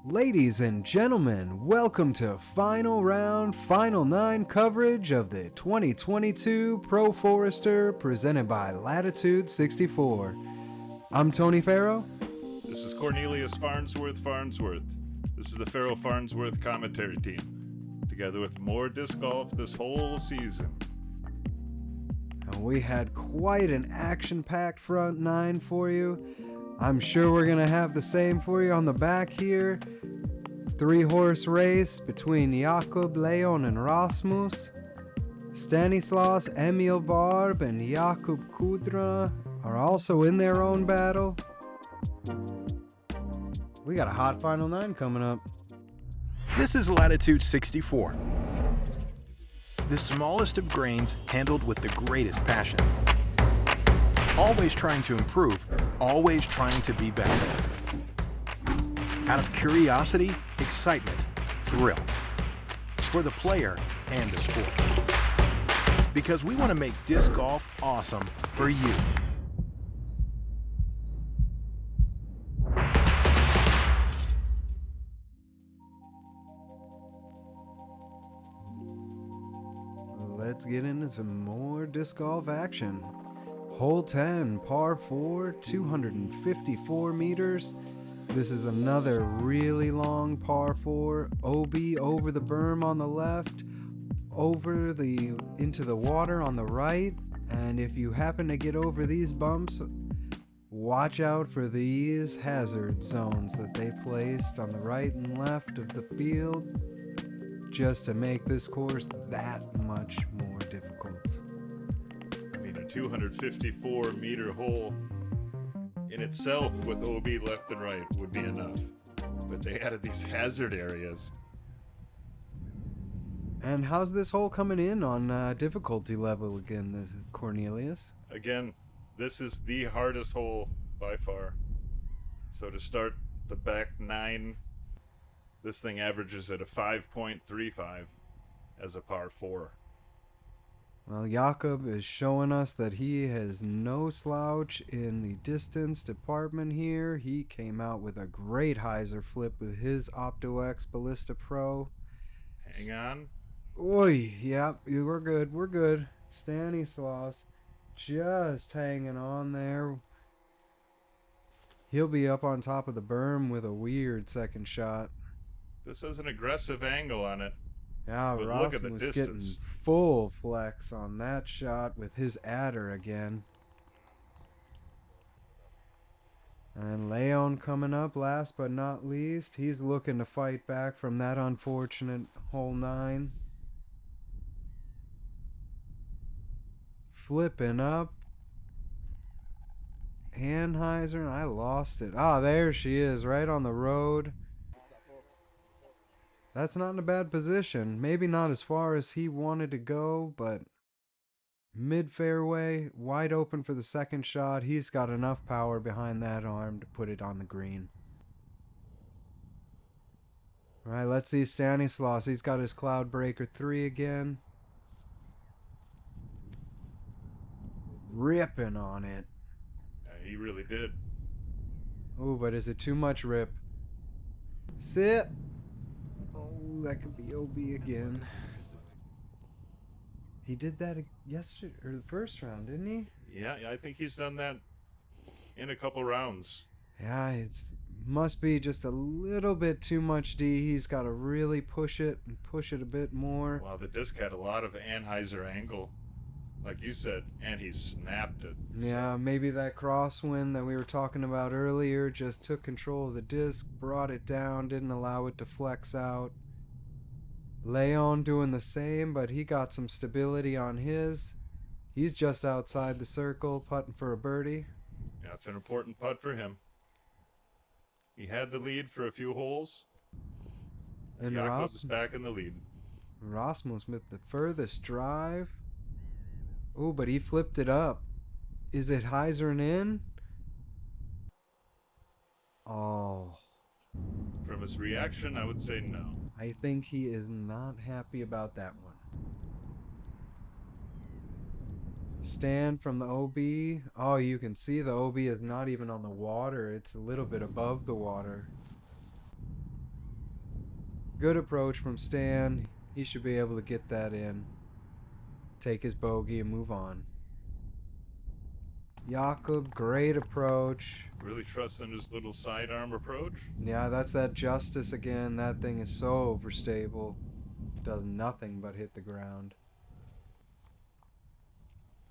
Ladies and gentlemen, welcome to Final Round, Final 9 coverage of the 2022 Pro Forester presented by Latitude 64. I'm Tony Ferro. This is Cornelius Farnsworth. This is the Ferro Farnsworth commentary team, together with more disc golf this whole season. And we had quite an action-packed front 9 for you. I'm sure we're going to have the same for you on the back here. 3-horse race between Jakob, Leon, and Rasmus. Stanislaus, Emil Barb, and Jakub Kudra are also in their own battle. We got a hot Final 9 coming up. This is Latitude 64. The smallest of grains handled with the greatest passion. Always trying to improve, always trying to be better. Out of curiosity, excitement, thrill. For the player and the sport. Because we want to make disc golf awesome for you. Let's get into some more disc golf action. Hole 10, par 4, 254 meters. This is another really long par 4. OB over the berm on the left, into the water on the right. And if you happen to get over these bumps, watch out for these hazard zones that they placed on the right and left of the field, just to make this course that much more difficult. 254 meter hole in itself with OB left and right would be enough, but they added these hazard areas. And how's this hole coming in on difficulty level again, Cornelius? Again, this is the hardest hole by far. So to start the back 9, this thing averages at a 5.35 as a par 4. Well, Jakob is showing us that he has no slouch in the distance department here. He came out with a great hyzer flip with his OptoX Ballista Pro. Hang on. Oi, yep, we're good. Stanislaus just hanging on there. He'll be up on top of the berm with a weird second shot. This has an aggressive angle on it. Yeah, but Ross look at the was distance. Getting full flex on that shot with his adder again. And Leon coming up last but not least. He's looking to fight back from that unfortunate hole 9. Flipping up. Anheuser, I lost it. Ah, there she is, right on the road. That's not in a bad position. Maybe not as far as he wanted to go, but mid-fairway, wide open for the second shot. He's got enough power behind that arm to put it on the green. All right, let's see Stanislaus. He's got his Cloud Breaker 3 again. Ripping on it. He really did. Oh, but is it too much rip? Sit. That could be OB again. He did that yesterday or the first round, didn't he? Yeah, I think he's done that in a couple rounds. Yeah, it's must be just a little bit too much D. He's got to really push it a bit more. Wow, the disc had a lot of Anheuser angle, like you said, and he snapped it. Yeah, maybe that crosswind that we were talking about earlier just took control of the disc, brought it down, didn't allow it to flex out. Leon doing the same, but he got some stability on his. He's just outside the circle, putting for a birdie. Yeah, it's an important putt for him. He had the lead for a few holes. And Jakob's back in the lead. Rasmus with the furthest drive. Oh, but he flipped it up. Is it hyzering in? Oh. From his reaction, I would say no. I think he is not happy about that one. Stand from the OB. Oh, you can see the OB is not even on the water. It's a little bit above the water. Good approach from Stan. He should be able to get that in. Take his bogey and move on. Jakob, great approach. Really trusting his little sidearm approach. Yeah, that's that Justice again. That thing is so overstable. Does nothing but hit the ground.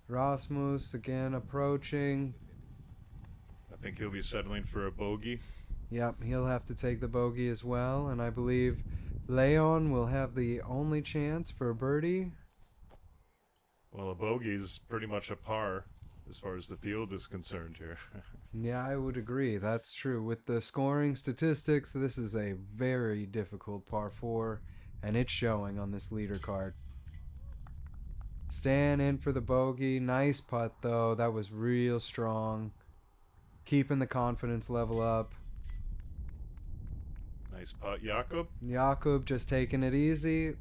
Rasmus again approaching. I think he'll be settling for a bogey. Yep, he'll have to take the bogey as well. And I believe Leon will have the only chance for a birdie. Well, a bogey is pretty much a par as far as the field is concerned here. Yeah, I would agree. That's true. With the scoring statistics, this is a very difficult par 4, and it's showing on this leader card. Stan in for the bogey. Nice putt, though. That was real strong. Keeping the confidence level up. Nice putt, Jakob. Jakob just taking it easy.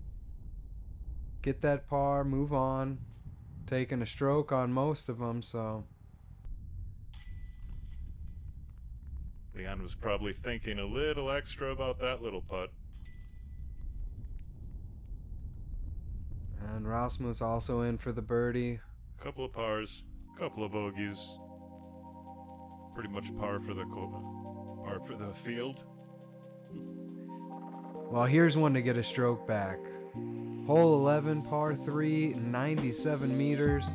Get that par, move on. Taking a stroke on most of them, so... Leon was probably thinking a little extra about that little putt. And Rasmus also in for the birdie. Couple of pars, couple of bogeys. Pretty much par for the field. Well, here's one to get a stroke back. Hole 11, par 3, 97 meters.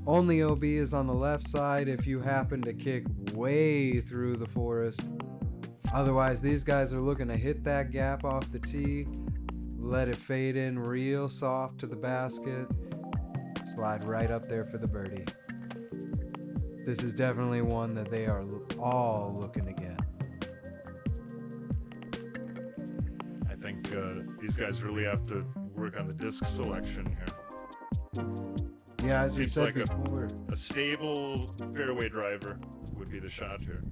Only OB is on the left side if you happen to kick way through the forest. Otherwise, these guys are looking to hit that gap off the tee. Let it fade in real soft to the basket. Slide right up there for the birdie. This is definitely one that they are all looking to get. I think these guys really have to work on the disc selection here. Yeah, as you Seems said like before. a stable fairway driver would be the shot here.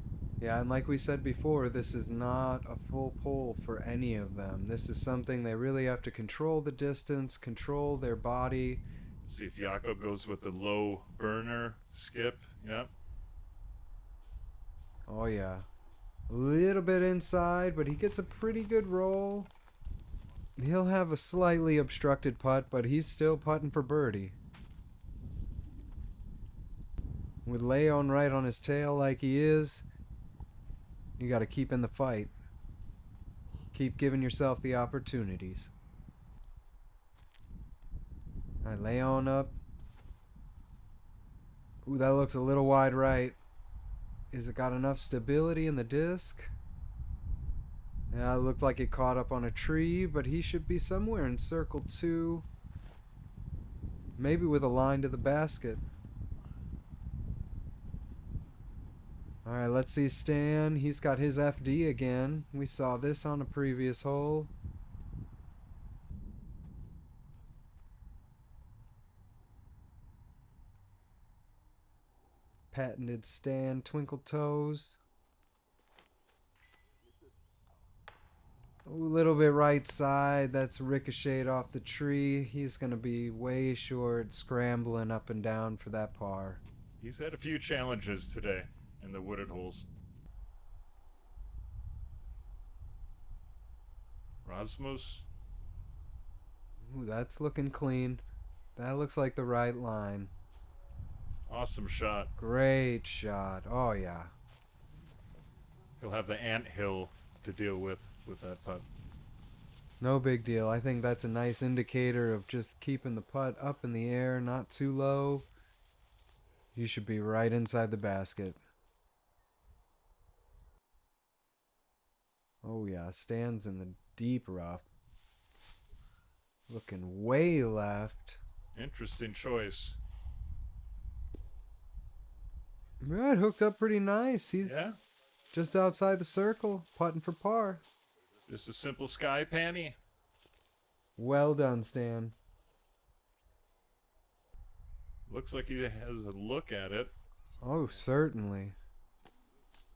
Yeah, and like we said before, this is not a full pull for any of them. This is something they really have to control the distance, control their body. Let's see if Jakob goes with the low burner skip. Yep. Oh yeah. A little bit inside, but he gets a pretty good roll. He'll have a slightly obstructed putt, but he's still putting for birdie. With Leon right on his tail like he is, you got to keep in the fight. Keep giving yourself the opportunities. Alright, Leon up. Ooh, that looks a little wide right. Is it got enough stability in the disc? Yeah, it looked like it caught up on a tree, but he should be somewhere in circle 2. Maybe with a line to the basket. Alright, let's see Stan. He's got his FD again. We saw this on a previous hole. Patented Stan Twinkle Toes. A little bit right side. That's ricocheted off the tree. He's going to be way short, scrambling up and down for that par. He's had a few challenges today in the wooded holes. Rasmus. Ooh, that's looking clean. That looks like the right line. Awesome shot. Great shot. Oh, yeah. He'll have the anthill to deal with that putt. No big deal. I think that's a nice indicator of just keeping the putt up in the air, not too low. You should be right inside the basket. Oh yeah, Stan's in the deep rough. Looking way left. Interesting choice. Right, hooked up pretty nice. He's Yeah? just outside the circle, putting for par. Just a simple sky panty. Well done, Stan. Looks like he has a look at it. Oh, certainly.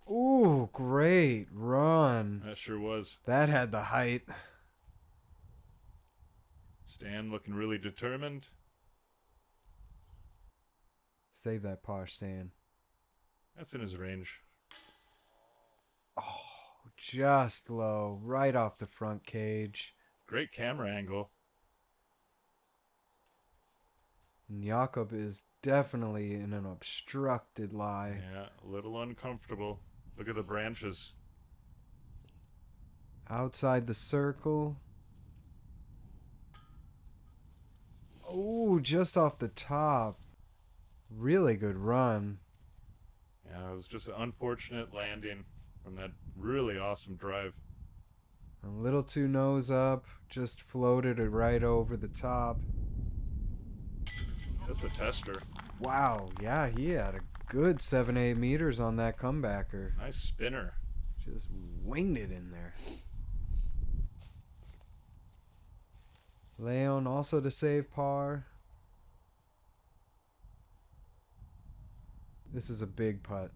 Ooh, great run. That sure was. That had the height. Stan looking really determined. Save that par, Stan. That's in his range. Oh, just low, right off the front cage. Great camera angle. And Jakob is definitely in an obstructed lie. Yeah, a little uncomfortable. Look at the branches. Outside the circle. Oh, just off the top. Really good run. Yeah, it was just an unfortunate landing from that really awesome drive. A little too nose up. Just floated it right over the top. That's a tester. Wow, yeah, he had a good 7-8 meters on that comebacker. Nice spinner. Just winged it in there. Leon also to save par. This is a big putt.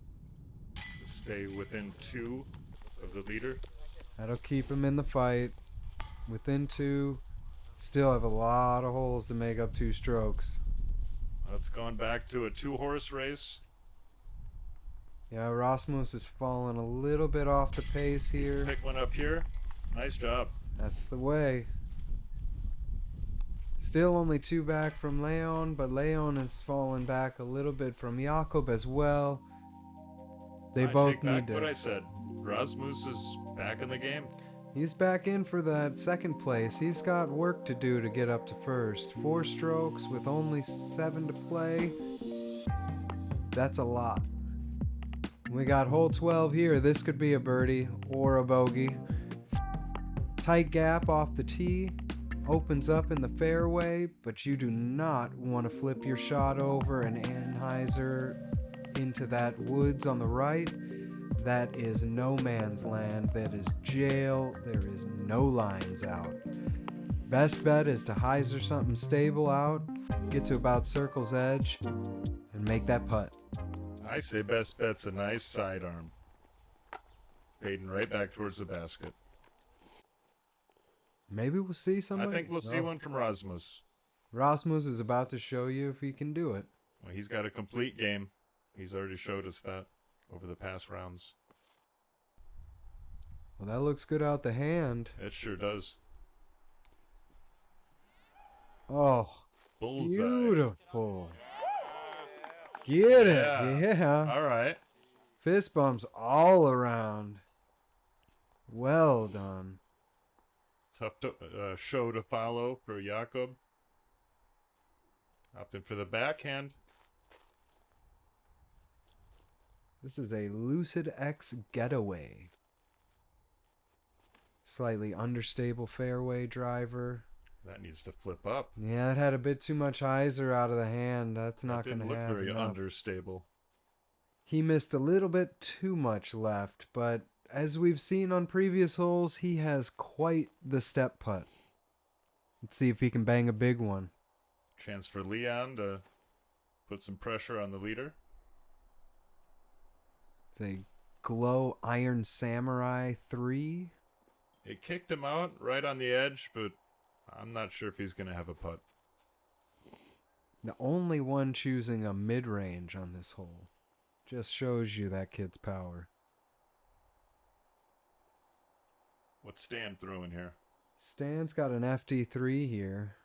Stay within 2 of the leader. That'll keep him in the fight. Within 2. Still have a lot of holes to make up 2 strokes. It's gone back to a 2-horse race. Yeah, Rasmus is falling a little bit off the pace here. Pick one up here. Nice job. That's the way. Still only 2 back from Leon, but Leon has fallen back a little bit from Jakob as well. They both take need back what I to. said. Rasmus is back in the game. He's back in for that second place. He's got work to do to get up to first. 4 strokes with only 7 to play. That's a lot. We got hole 12 here. This could be a birdie or a bogey. Tight gap off the tee. Opens up in the fairway, but you do not want to flip your shot over an Anheuser into that woods on the right. That is no man's land. That is jail. There is no lines out. Best bet is to hyzer something stable out, get to about circle's edge, and make that putt. I say best bet's a nice sidearm. Fading right back towards the basket. Maybe we'll see somebody. I think we'll see one from Rasmus. Rasmus is about to show you if he can do it. Well, he's got a complete game. He's already showed us that over the past rounds. Well, that looks good out the hand. It sure does. Oh, Bullseye. beautiful. Get it. Yeah. Yeah. All right. Fist bumps all around. Well done. Tough show to follow for Jakob. Opting for the backhand. This is a Lucid X getaway. Slightly understable fairway driver. That needs to flip up. Yeah, it had a bit too much hyzer out of the hand. That's not That going to didn't look have very enough. understable. He missed a little bit too much left, but as we've seen on previous holes, he has quite the step putt. Let's see if he can bang a big one. Chance for Leon to put some pressure on the leader. It's a Glow Iron Samurai 3. It kicked him out right on the edge, but I'm not sure if he's going to have a putt. The only one choosing a mid-range on this hole. Just shows you that kid's power. What's Stan throwing here? Stan's got an FD3 here.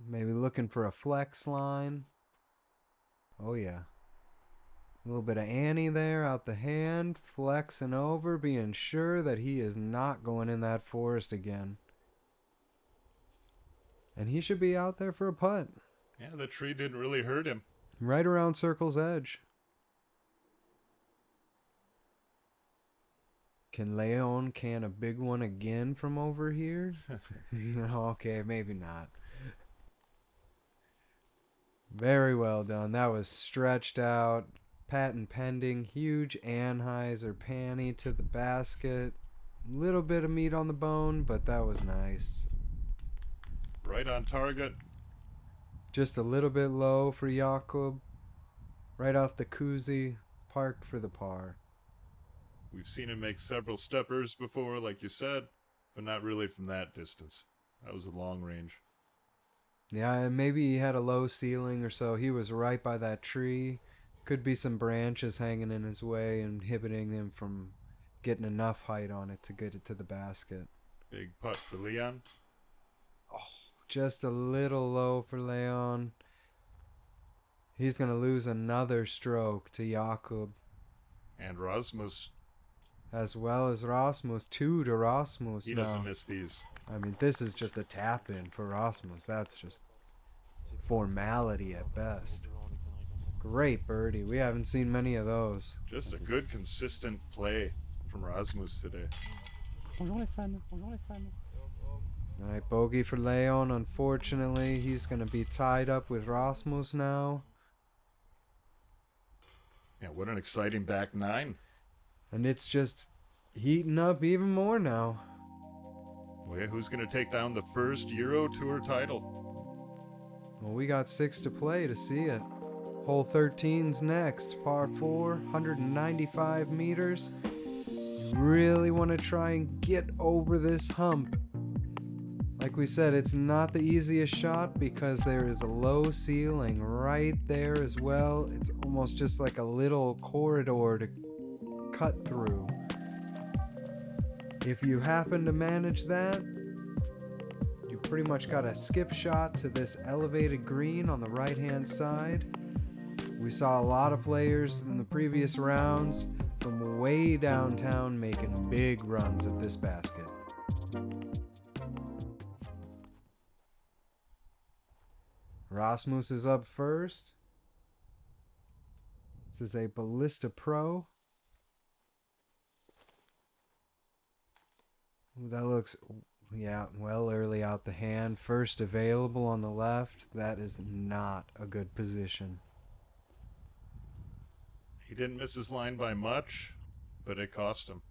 Maybe looking for a flex line. Oh yeah. A little bit of Annie there out the hand. Flexing over, being sure that he is not going in that forest again. And he should be out there for a putt. Yeah, the tree didn't really hurt him. Right around circle's edge. Can Leon can a big one again from over here? Okay, maybe not. Very well done. That was stretched out. Patent pending. Huge Anheuser panty to the basket. Little bit of meat on the bone, but that was nice. Right on target. Just a little bit low for Jakob. Right off the koozie. Parked for the par. We've seen him make several steppers before, like you said, but not really from that distance. That was a long range. Yeah, and maybe he had a low ceiling or so. He was right by that tree. Could be some branches hanging in his way, inhibiting him from getting enough height on it to get it to the basket. Big putt for Leon. Oh, just a little low for Leon. He's going to lose another stroke to Jakub. And Rasmus. As well as Rasmus. 2 to Rasmus He now. doesn't miss these. I mean, this is just a tap-in for Rasmus. That's just formality at best. Great birdie. We haven't seen many of those. Just a good, consistent play from Rasmus today. Bonjour les fans. Bonjour les fans. Alright, bogey for Leon. Unfortunately, he's going to be tied up with Rasmus now. Yeah, what an exciting back nine. And it's just heating up even more now. Well, yeah, who's going to take down the first Euro Tour title? Well, we got 6 to play to see it. Hole 13's next. Par 4, 195 meters. You really want to try and get over this hump. Like we said, it's not the easiest shot because there is a low ceiling right there as well. It's almost just like a little corridor to cut through. If you happen to manage that, you pretty much got a skip shot to this elevated green on the right hand side. We saw a lot of players in the previous rounds from way downtown making big runs at this basket. Rasmus is up first. This is a Ballista Pro. Ooh, that looks, yeah, well early out the hand. First available on the left. That is not a good position. He didn't miss his line by much, but it cost him.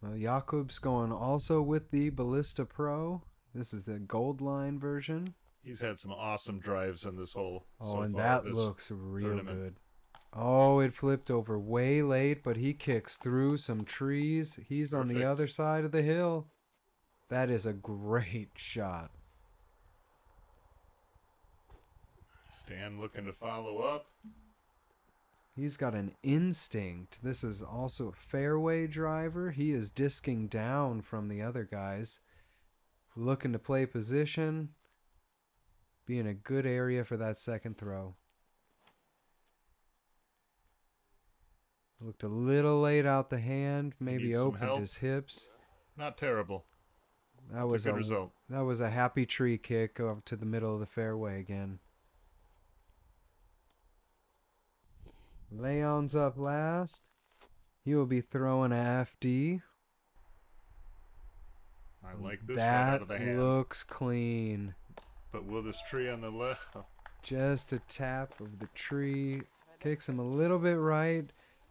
Well, Jakub's going also with the Ballista Pro. This is the gold line version. He's had some awesome drives in this hole. Oh, so and far that this looks real tournament. good. Oh, it flipped over way late, but he kicks through some trees. He's on the Perfect. other side of the hill. That is a great shot. Stan looking to follow up. He's got an instinct. This is also a fairway driver. He is disking down from the other guys. Looking to play position. Be in a good area for that second throw. Looked a little late out the hand. Maybe needs some opened help. his hips. Not terrible. That That's was a good result. That was a happy tree kick up to the middle of the fairway again. Leon's up last. He will be throwing a FD. I like this right out of the That hand. looks clean. But will this tree on the left? Just a tap of the tree. Kicks him a little bit right.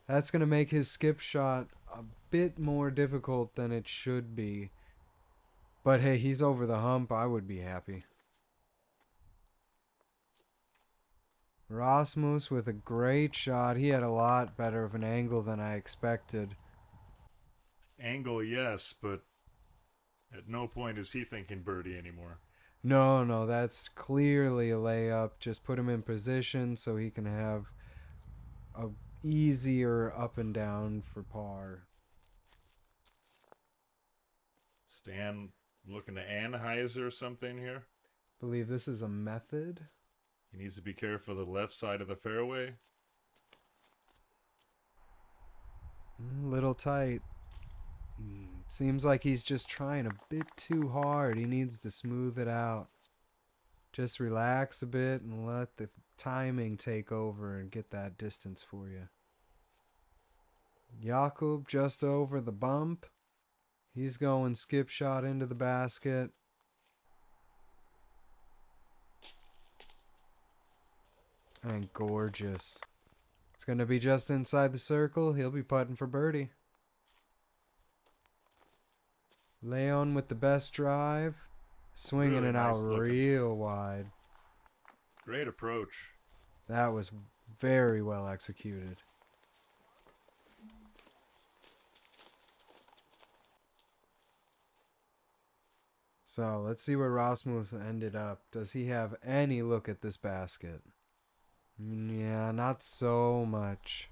That's going to make his skip shot a bit more difficult than it should be. But hey, he's over the hump. I would be happy. Rasmus with a great shot. He had a lot better of an angle than I expected. Angle, yes, but at no point is he thinking birdie anymore. No, that's clearly a layup. Just put him in position so he can have a easier up and down for par. Stan looking to Anheuser or something here. Believe this is a method. He needs to be careful of the left side of the fairway. Little tight. Seems like he's just trying a bit too hard. He needs to smooth it out. Just relax a bit and let the timing take over and get that distance for you. Jakub just over the bump. He's going skip shot into the basket. And gorgeous. It's going to be just inside the circle. He'll be putting for birdie. Leon with the best drive. Swinging Really it out nice looking. real wide. Great approach. That was very well executed. So let's see where Rasmus ended up. Does he have any look at this basket? Yeah, not so much.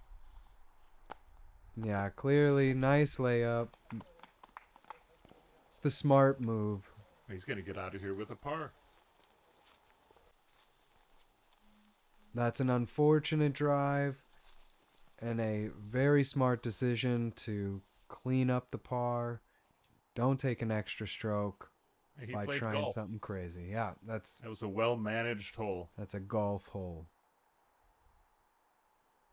Yeah, clearly nice layup. It's the smart move. He's going to get out of here with a par. That's an unfortunate drive and a very smart decision to clean up the par. Don't take an extra stroke He by played trying golf. something crazy. Yeah, That was a well-managed hole. that's a golf hole.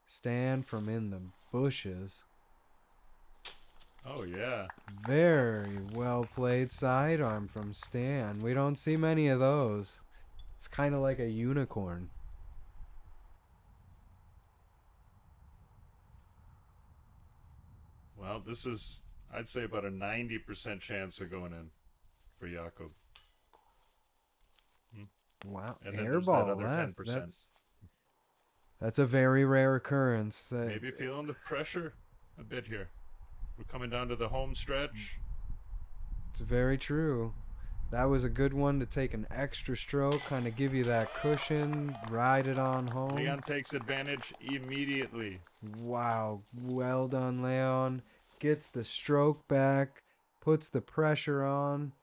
Stand from in the bushes. Oh, yeah. Very well played sidearm from Stan. We don't see many of those. It's kind of like a unicorn. Well, this is, I'd say, about a 90% chance of going in for Jakob. Wow, And then there's that airball. other 10%. That's a very rare occurrence. Maybe feeling the pressure a bit here. We're coming down to the home stretch. It's very true. That was a good one to take an extra stroke, kind of give you that cushion, ride it on home. Leon takes advantage immediately. Wow, well done, Leon. Gets the stroke back, puts the pressure on.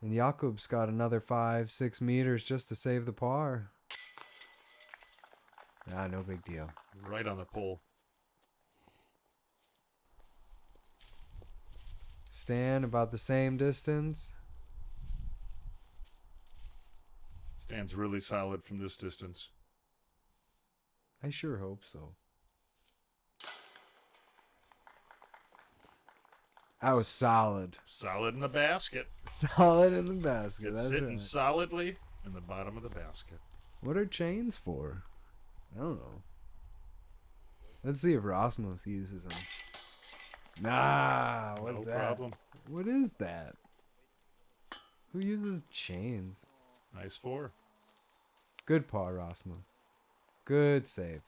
And Jakob's got another 5-6 meters just to save the par. Ah, no big deal. Right on the pole. Stan about the same distance. Stands really solid from this distance. I sure hope so. That was solid. Solid in the basket. Solid in the basket. It's That's sitting right. solidly in the bottom of the basket. What are chains for? I don't know. Let's see if Rasmus uses them. Nah, what's No that? problem. What is that? Who uses chains? Nice 4. Good par, Rasmus. Good save.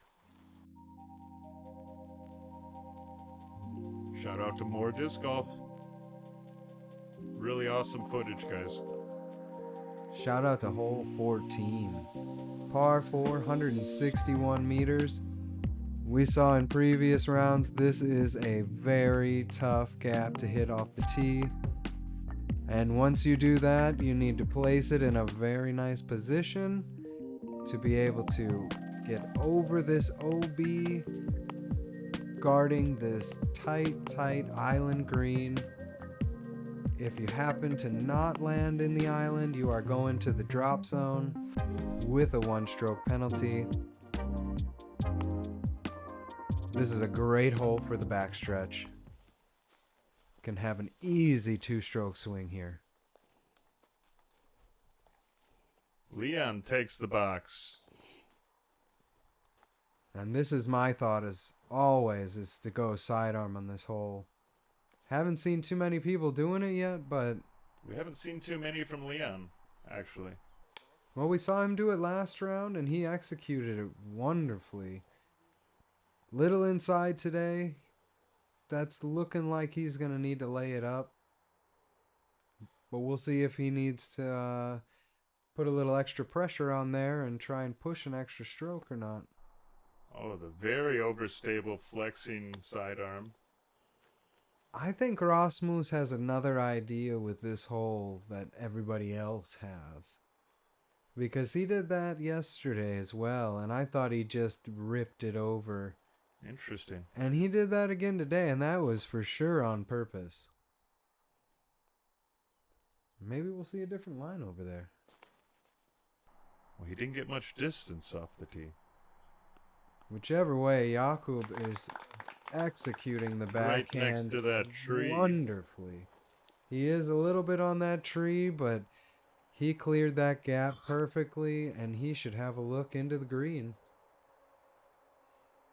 Shout out to More Disc Golf. Really awesome footage, guys. Shout out to hole 14. Par 4, 161 meters. We saw in previous rounds, this is a very tough gap to hit off the tee. And once you do that, you need to place it in a very nice position to be able to get over this OB, guarding this tight island green. If you happen to not land in the island, you are going to the drop zone with a 1-stroke penalty. This is a great hole for the backstretch. Can have an easy 2-stroke swing here. Leon takes the box. And this is my thought as always, is to go sidearm on this hole. Haven't seen too many people doing it yet, but... We haven't seen too many from Leon, actually. Well, we saw him do it last round, and he executed it wonderfully. Little inside today. That's looking like he's going to need to lay it up. But we'll see if he needs to put a little extra pressure on there and try and push an extra stroke or not. Oh, the very overstable flexing sidearm. I think Rasmus has another idea with this hole that everybody else has. Because he did that yesterday as well, and I thought he just ripped it over. Interesting. And he did that again today, and that was for sure on purpose. Maybe we'll see a different line over there. Well, he didn't get much distance off the tee. Whichever way, Jakob is executing the Right backhand next to that tree. wonderfully. He is a little bit on that tree, but he cleared that gap perfectly, and he should have a look into the green.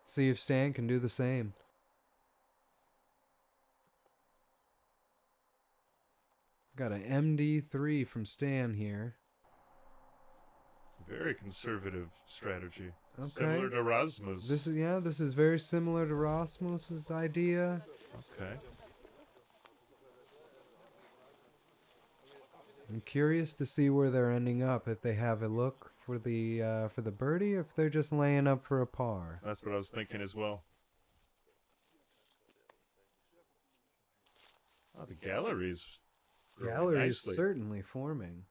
See if Stan can do the same. Got an MD3 from Stan here. Very conservative strategy. Okay. Similar to Rasmus. This is very similar to Rasmus's idea. Okay. I'm curious to see where they're ending up, if they have a look for the birdie, if they're just laying up for a par. That's what I was thinking as well. Oh, the gallery's growing Gallery is nicely. certainly forming.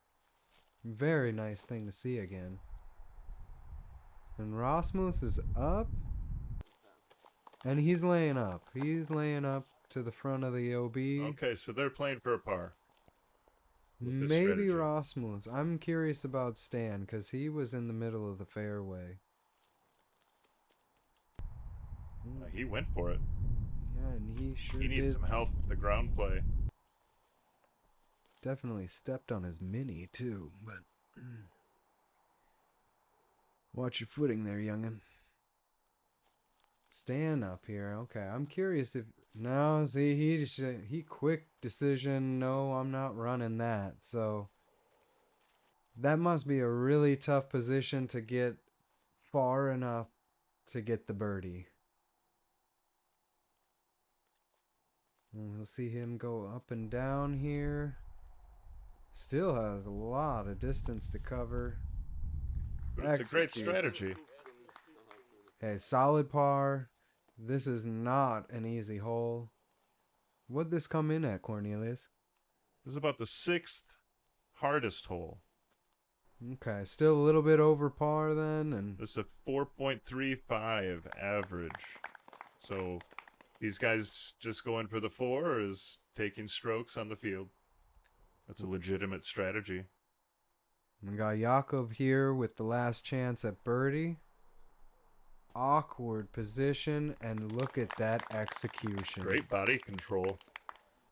Very nice thing to see again. And Rasmus is up. And he's laying up. He's laying up to the front of the OB. Okay, so they're playing for a par. with this Maybe strategy. Rasmus. I'm curious about Stan because he was in the middle of the fairway. He went for it. Yeah, and he sure He needs did. some help with the ground play. Definitely stepped on his mini too, but watch your footing there, youngin. Stan up here. Okay, I'm curious if no. See, he quick decision. No, I'm not running that. So that must be a really tough position to get far enough to get the birdie. And we'll see him go up and down here. Still has a lot of distance to cover. But it's a great Executes. strategy. Hey, solid par. This is not an easy hole. What'd this come in at, Cornelius? This is about the 6th hardest hole. Okay, still a little bit over par then, and This is a 4.35 average. So these guys just going for the 4 or is taking strokes on the field? That's a legitimate strategy. we got Jakob here with the last chance at birdie. Awkward position, and look at that execution. Great body control.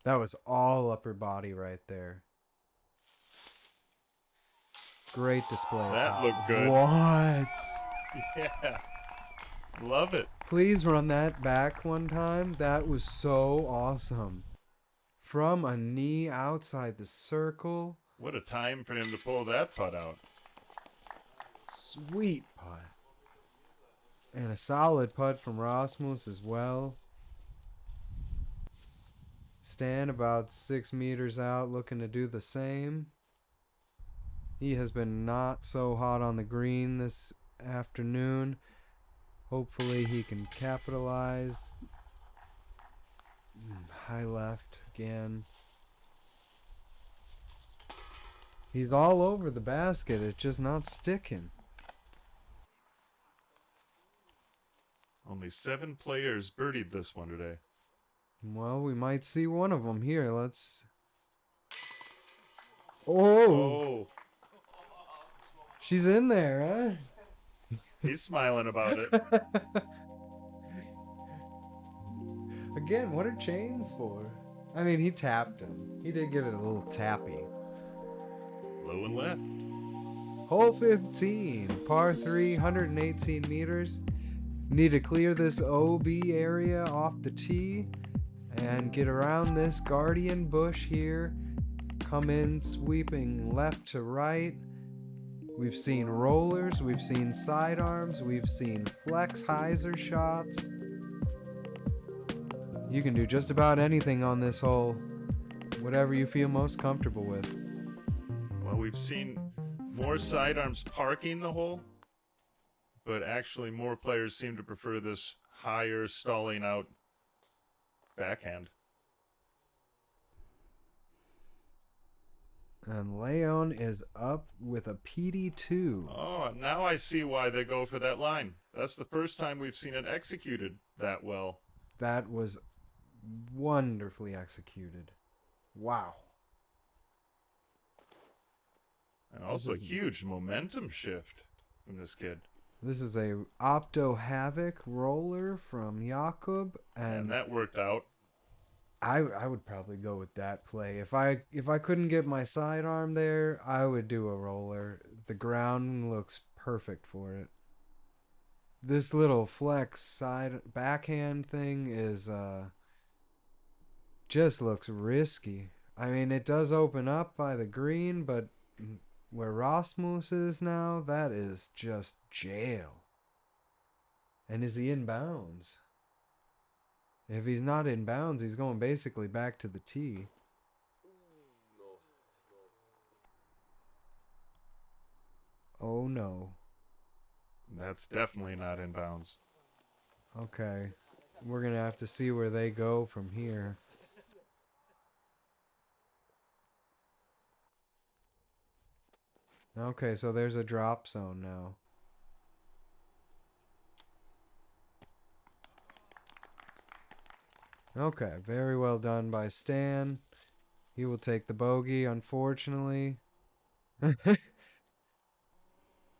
That was all upper body right there. Great display. of That power. looked good. What? Yeah. Love it. Please run that back one time. That was so awesome. From a knee outside the circle. What a time for him to pull that putt out. Sweet putt. And a solid putt from Rasmus as well. Stan about 6 meters out looking to do the same. He has been not so hot on the green this afternoon. Hopefully he can capitalize. High left again. He's all over the basket. It's just not sticking. Only 7 players birdied this one today. Well, we might see one of them here. Let's... Oh! Oh, She's in there, he's smiling about it. huh? Again, what are chains for? I mean, he tapped him. He did give it a little tappy. Low and left. Hole 15, par 3, 118 meters. Need to clear this OB area off the tee and get around this guardian bush here. Come in sweeping left to right. We've seen rollers, we've seen sidearms, we've seen flex hyzer shots. You can do just about anything on this hole. Whatever you feel most comfortable with. Well, we've seen more sidearms parking the hole, but actually more players seem to prefer this higher stalling out backhand. And Leon is up with a PD2. Oh, now I see why they go for that line. That's the first time we've seen it executed that well. That was wonderfully executed. Wow. And also a huge momentum shift from this kid. This is a Opto Havoc roller from Jakob, And and that worked out. I would probably go with that play. If I couldn't get my sidearm there, I would do a roller. The ground looks perfect for it. This little flex side backhand thing is just looks risky. I mean, it does open up by the green, but where Rasmus is now, that is just jail. And is he in bounds? If he's not in bounds, he's going basically back to the tee. Oh no. That's definitely not in bounds. Okay. We're going to have to see where they go from here. Okay, so there's a drop zone now. Okay, very well done by Stan. He will take the bogey, unfortunately.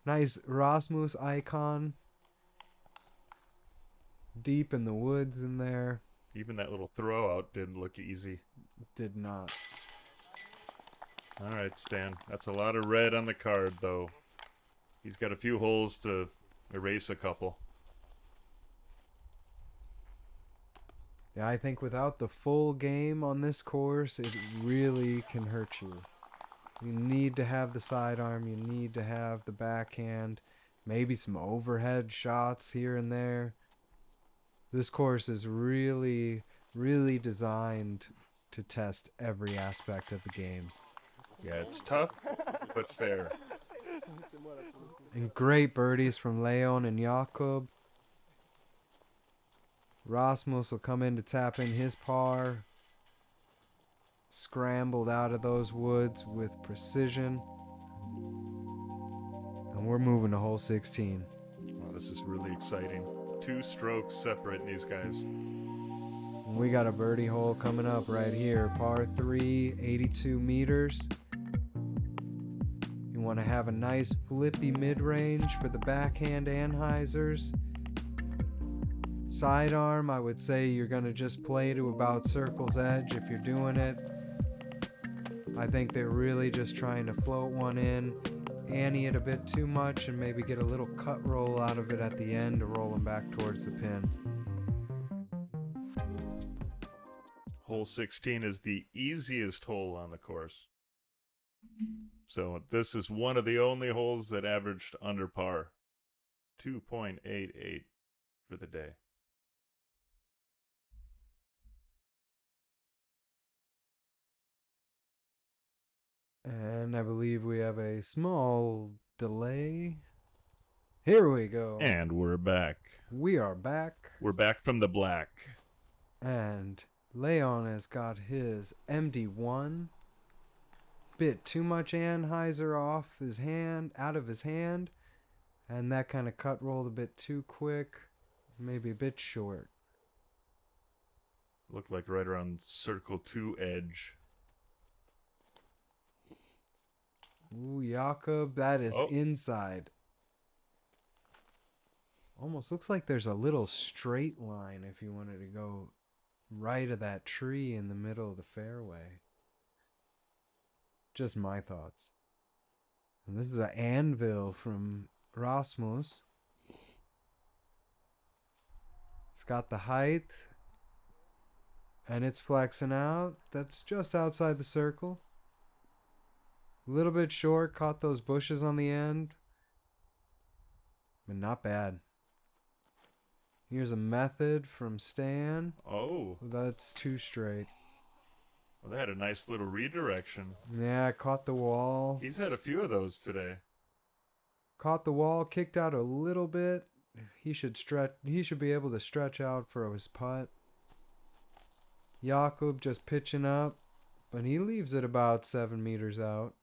Nice Rasmus icon. Deep in the woods in there. Even that little throw out didn't look easy. Did not. All right, Stan. That's a lot of red on the card, though. He's got a few holes to erase a couple. Yeah, I think without the full game on this course, it really can hurt you. You need to have the sidearm. You need to have the backhand. Maybe some overhead shots here and there. This course is really, really designed to test every aspect of the game. Yeah, it's tough, but fair. And great birdies from Leon and Jakob. Rasmus will come in to tap in his par. Scrambled out of those woods with precision. And we're moving to hole 16. Wow, this is really exciting. 2 strokes separating these guys. We got a birdie hole coming up right here. Par 3, 82 meters. You want to have a nice flippy mid-range for the backhand anhysers. Sidearm, I would say you're going to just play to about circle's edge if you're doing it. I think they're really just trying to float one in, ante it a bit too much, and maybe get a little cut roll out of it at the end to roll them back towards the pin. Hole 16 is the easiest hole on the course. So this is one of the only holes that averaged under par. 2.88 for the day. And I believe we have a small delay. Here we go. And we're back. We are back. We're back from the black. And Leon has got his MD1. Bit too much anhyzer off his hand, out of his hand. And that kind of cut rolled a bit too quick. Maybe a bit short. Looked like right around circle 2 edge. Ooh, Jakob, that is Oh. inside. Almost looks like there's a little straight line if you wanted to go right of that tree in the middle of the fairway. Just my thoughts. And this is an anvil from Rasmus. It's got the height. And it's flexing out. That's just outside the circle. A little bit short. Caught those bushes on the end. But not bad. Here's a method from Stan. Oh, That's too straight. well, they had a nice little redirection. Yeah, caught the wall. He's had a few of those today. Caught the wall, kicked out a little bit. He should stretch. He should be able to stretch out for his putt. Jakob just pitching up, but he leaves it about 7 meters out.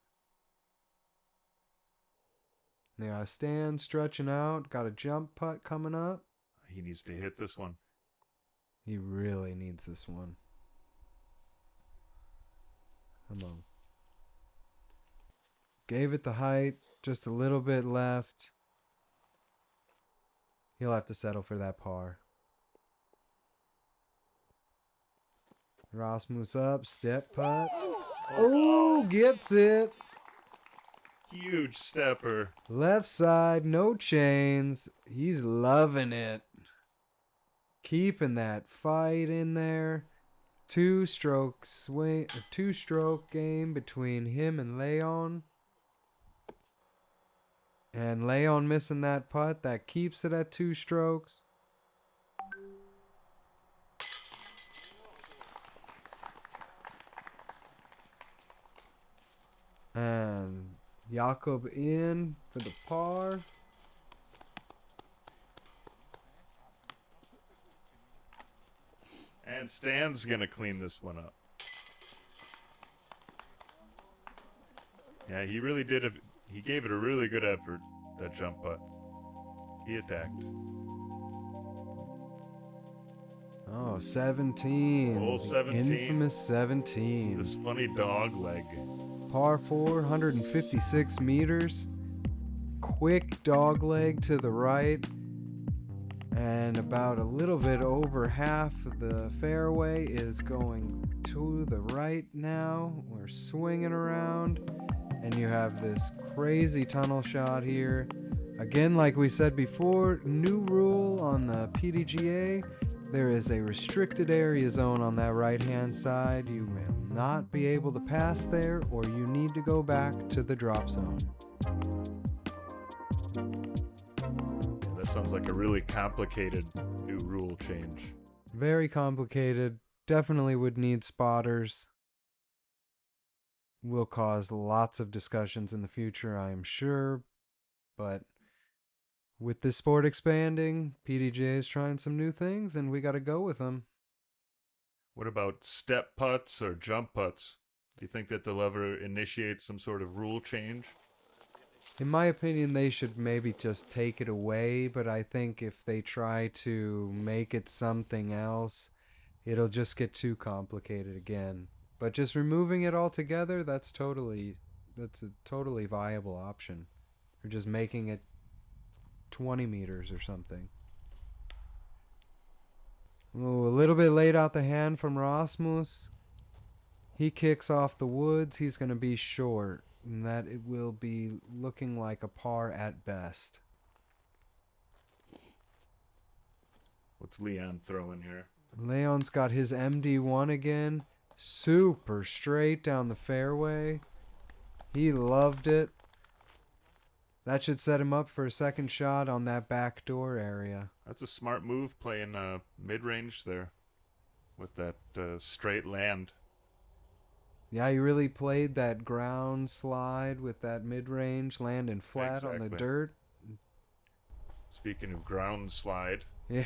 Yeah, Stan stretching out. Got a jump putt coming up. He needs to hit this one. He really needs this one. Come on. Gave it the height. Just a little bit left. He'll have to settle for that par. Rasmus up. Step putt. Oh, gets it. Huge stepper. Left side, no chains. He's loving it. Keeping that fight in there. 2-stroke swing, 2-stroke game between him and Leon. And Leon missing that putt, that keeps it at 2 strokes. And Jakob in for the par. And Stan's gonna clean this one up. Yeah, he really did. He gave it a really good effort, that jump putt. He attacked. Oh, 17. Hole The 17. Infamous 17. This funny dog leg. Par 4, 156 meters. Quick dog leg to the right. And about a little bit over half of the fairway is going to the right now. We're swinging around. And you have this crazy tunnel shot here. Again, like we said before, new rule on the PDGA. There is a restricted area zone on that right-hand side. You will not be able to pass there, or you need to go back to the drop zone. That sounds like a really complicated new rule change. Very complicated. Definitely would need spotters. Will cause lots of discussions in the future, I am sure. But with this sport expanding, PDGA is trying some new things, and we got to go with them. What about step putts or jump putts? Do you think that they'll ever initiate some sort of rule change? In my opinion, they should maybe just take it away, but I think if they try to make it something else, it'll just get too complicated again. But just removing it altogether, that's a totally viable option. Or just making it 20 meters or something. Ooh, a little bit late out the hand from Rasmus. He kicks off the woods. He's going to be short. And that it will be looking like a par at best. What's Leon throwing here? Leon's got his MD1 again. Super straight down the fairway. He loved it. That should set him up for a second shot on that back door area. That's a smart move, playing mid-range there with that straight land. Yeah, he really played that ground slide with that mid-range, landing flat on the dirt. Speaking of ground slide. Yeah.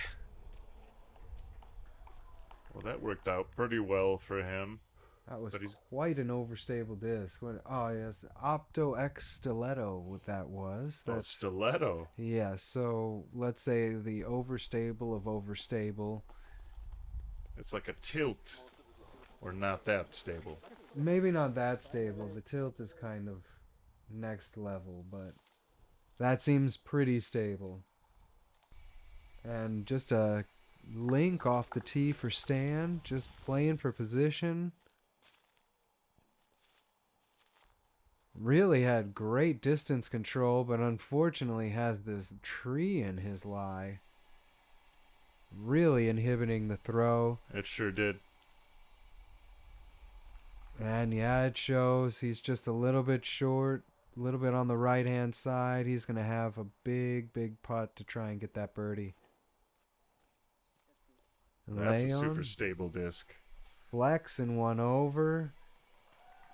Well, that worked out pretty well for him. That was quite an overstable disc. Oh, yes. Opto X Stiletto, what that was. That's stiletto. Yeah, so let's say the overstable of overstable. It's like a tilt. Or not that stable. Maybe not that stable. The tilt is kind of next level, but that seems pretty stable. And just a link off the tee for Stan, just playing for position. Really had great distance control, but unfortunately has this tree in his lie. Really inhibiting the throw. It sure did. And yeah, it shows. He's just a little bit short, a little bit on the right-hand side. He's going to have a big, big putt to try and get that birdie. That's a super stable disc. Flexing one over.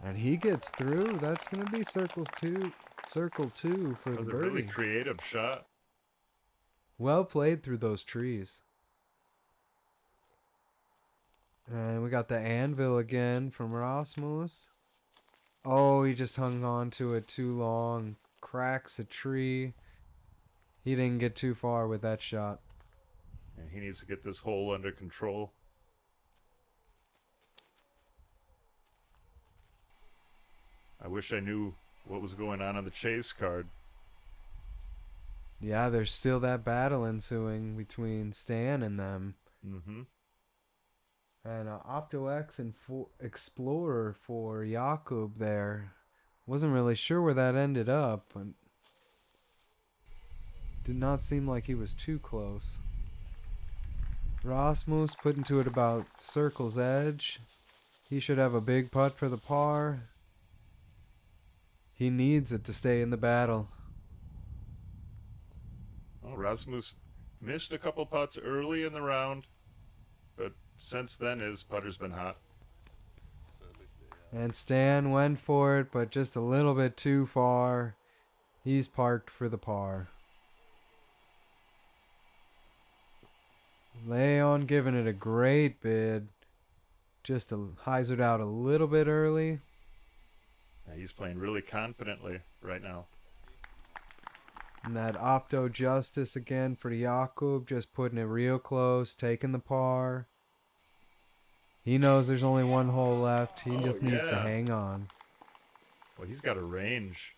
And he gets through. That's going to be circle two for the birdie. That was a really creative shot. Well played through those trees. And we got the anvil again from Rasmus. Oh, he just hung on to it too long. Cracks a tree. He didn't get too far with that shot. And he needs to get this hole under control. I wish I knew what was going on the chase card. Yeah, there's still that battle ensuing between Stan and them. Mm-hmm. And Opto X and Explorer for Jakob there. Wasn't really sure where that ended up, but did not seem like he was too close. Rasmus putting to it about circle's edge. He should have a big putt for the par. He needs it to stay in the battle. Well, Rasmus missed a couple putts early in the round, but since then his putter's been hot. And Stan went for it, but just a little bit too far. He's parked for the par. Leon giving it a great bid. Just to hyzer out a little bit early. Yeah, he's playing really confidently right now. And that Opto Justice again for Jakub, just putting it real close, taking the par. He knows there's only one hole left. He just needs to hang on. Well, he's got a range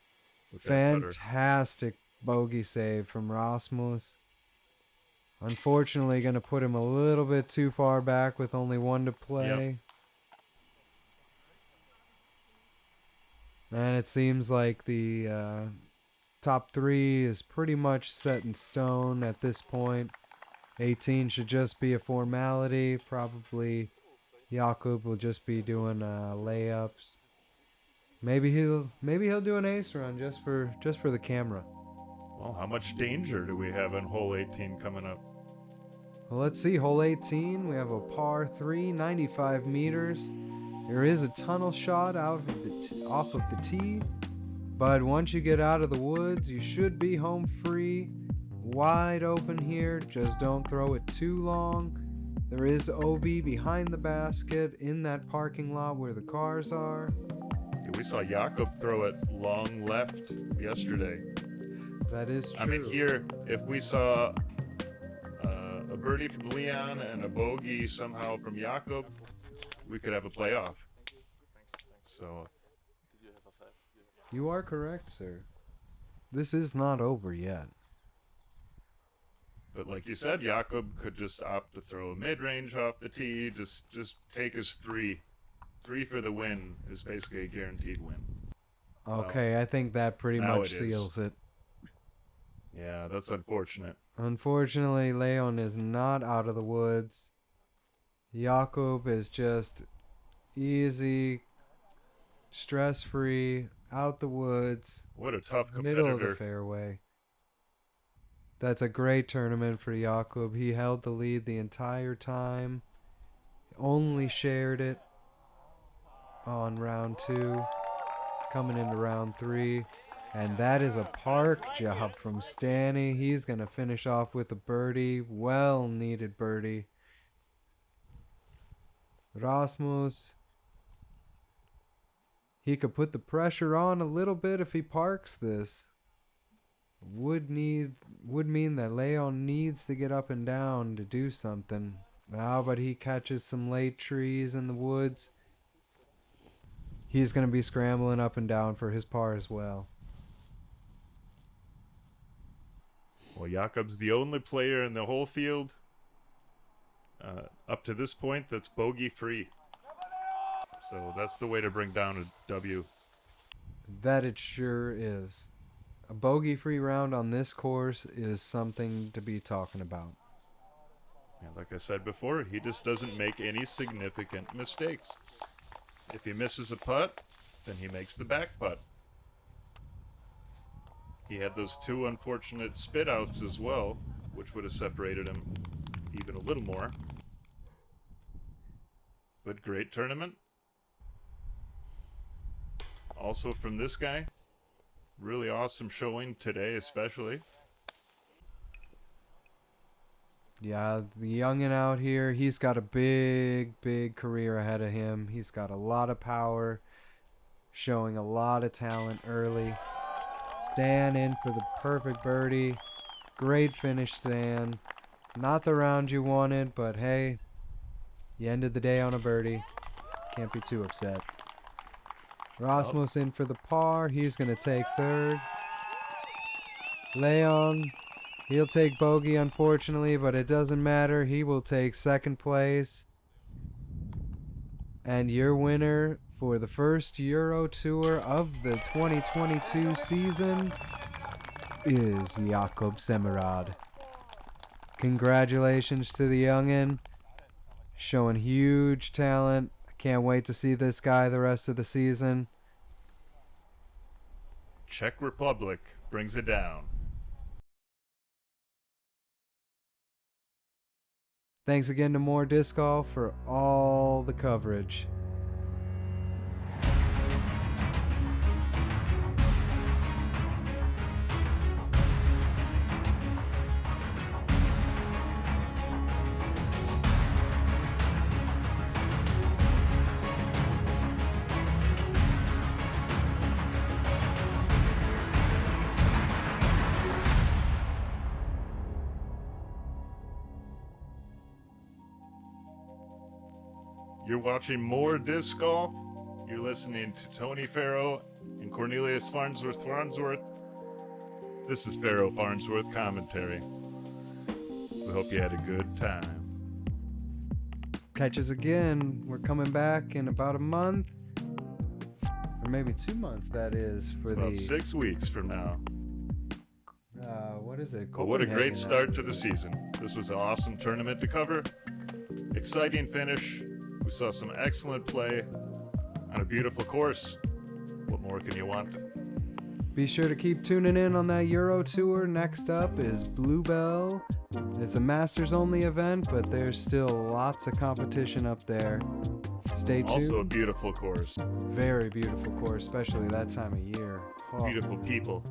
with that putter. Fantastic bogey save from Rasmus. Unfortunately, going to put him a little bit too far back with only one to play. Yep. And it seems like the top three is pretty much set in stone at this point. 18 should just be a formality. Probably Jakub will just be doing layups. Maybe he'll do an ace run just for the camera. Well, how much danger do we have in hole 18 coming up? Well, let's see. Hole 18, we have a par 3, 95 meters. There is a tunnel shot out of off of the tee, but once you get out of the woods, you should be home free. Wide open here. Just don't throw it too long. There is OB behind the basket in that parking lot where the cars are. Yeah, we saw Jakub throw it long left yesterday. That is true. I mean, here, if we saw a birdie from Leon and a bogey somehow from Jakub, we could have a playoff. So, you are correct, sir. This is not over yet. But like you said, Jakub could just opt to throw a mid-range off the tee, just take his three. 3 for the win is basically a guaranteed win. Okay, I think that pretty much seals it. Yeah, that's unfortunate. Unfortunately, Leon is not out of the woods. Jakub is just easy, stress-free, out the woods. What a tough competitor. Middle of the fairway. That's a great tournament for Jakub. He held the lead the entire time. Only shared it on round 2. Coming into round 3. And that is a park job from Stanny. He's going to finish off with a birdie. Well-needed birdie. Rasmus. He could put the pressure on a little bit if he parks this. Would mean that Leon needs to get up and down to do something. Now, but he catches some late trees in the woods. He's going to be scrambling up and down for his par as well. Well, Jakub's the only player in the whole field up to this point that's bogey-free. So that's the way to bring down a W. That it sure is. A bogey-free round on this course is something to be talking about. Yeah, like I said before, he just doesn't make any significant mistakes. If he misses a putt, then he makes the back putt. He had those 2 unfortunate spit outs as well, which would have separated him even a little more. But great tournament. Also from this guy, really awesome showing today especially. Yeah, the youngin' out here, he's got a big career ahead of him. He's got a lot of power, showing a lot of talent early. Stan in for the perfect birdie. Great finish, Stan. Not the round you wanted, but hey, you ended the day on a birdie. Can't be too upset. Rasmus in for the par. He's going to take third. Leon, he'll take bogey, unfortunately, but it doesn't matter. He will take second place. And your winner for the first Euro Tour of the 2022 season is Jakub Semerad. Congratulations to the youngin'. Showing huge talent. I can't wait to see this guy the rest of the season. Czech Republic brings it down. Thanks again to More Disc Golf for all the coverage. You're watching more disc golf. You're listening to Tony Ferro and Cornelius Farnsworth. This is Ferro Farnsworth commentary. We hope you had a good time. Catch us again. We're coming back in about a month. Or maybe 2 months, that is, for About 6 weeks from now. What is it? But what a great Copenhagen. start to the season. This was an awesome tournament to cover. Exciting finish. We saw some excellent play on a beautiful course. What more can you want? Be sure to keep tuning in on that Euro Tour. Next up is Bluebell. It's a Masters only event, but there's still lots of competition up there. Stay tuned. Also a beautiful course. Very beautiful course, especially that time of year. Oh. Beautiful people.